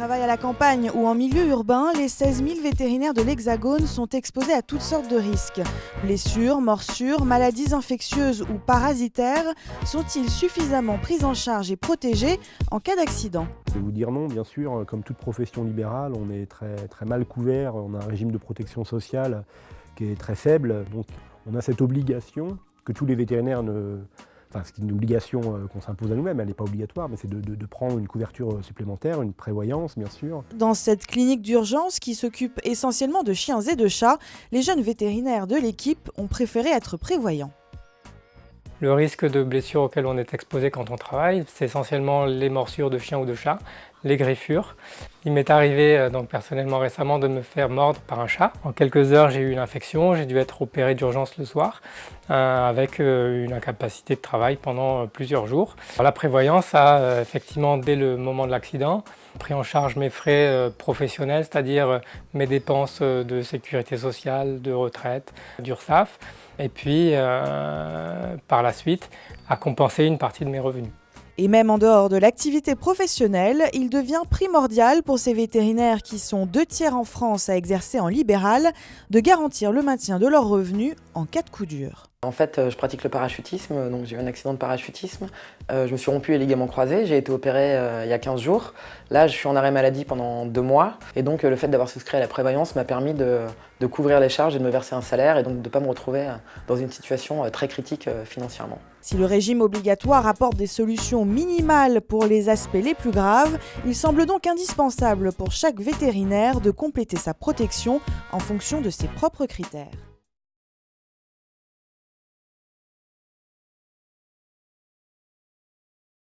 travaillent à la campagne ou en milieu urbain, les 16 000 vétérinaires de l'Hexagone sont exposés à toutes sortes de risques. Blessures, morsures, maladies infectieuses ou parasitaires, sont-ils suffisamment pris en charge et protégés en cas d'accident ? Je vais vous dire non, bien sûr, comme toute profession libérale, on est très mal couvert, on a un régime de protection sociale qui est très faible, donc on a cette obligation que tous les vétérinaires Enfin, c'est une obligation qu'on s'impose à nous-mêmes, elle n'est pas obligatoire, mais c'est de prendre une couverture supplémentaire, une prévoyance bien sûr. Dans cette clinique d'urgence qui s'occupe essentiellement de chiens et de chats, les jeunes vétérinaires de l'équipe ont préféré être prévoyants. Le risque de blessure auquel on est exposé quand on travaille, c'est essentiellement les morsures de chiens ou de chats, les griffures. Il m'est arrivé donc personnellement récemment de me faire mordre par un chat. En quelques heures, j'ai eu une infection, j'ai dû être opéré d'urgence le soir avec une incapacité de travail pendant plusieurs jours. La prévoyance a effectivement, dès le moment de l'accident, pris en charge mes frais professionnels, c'est-à-dire mes dépenses de sécurité sociale, de retraite, d'URSSAF, et puis par la suite a compensé une partie de mes revenus. Et même en dehors de l'activité professionnelle, il devient primordial pour ces vétérinaires qui sont 2/3 en France à exercer en libéral de garantir le maintien de leurs revenus en cas de coup dur. En fait, je pratique le parachutisme, donc j'ai eu un accident de parachutisme. Je me suis rompu les ligaments croisés, j'ai été opéré il y a 15 jours. Là, je suis en arrêt maladie pendant 2 mois. Et donc, le fait d'avoir souscrit à la prévoyance m'a permis de couvrir les charges et de me verser un salaire et donc de ne pas me retrouver dans une situation très critique financièrement. Si le régime obligatoire apporte des solutions minimales pour les aspects les plus graves, il semble donc indispensable pour chaque vétérinaire de compléter sa protection en fonction de ses propres critères.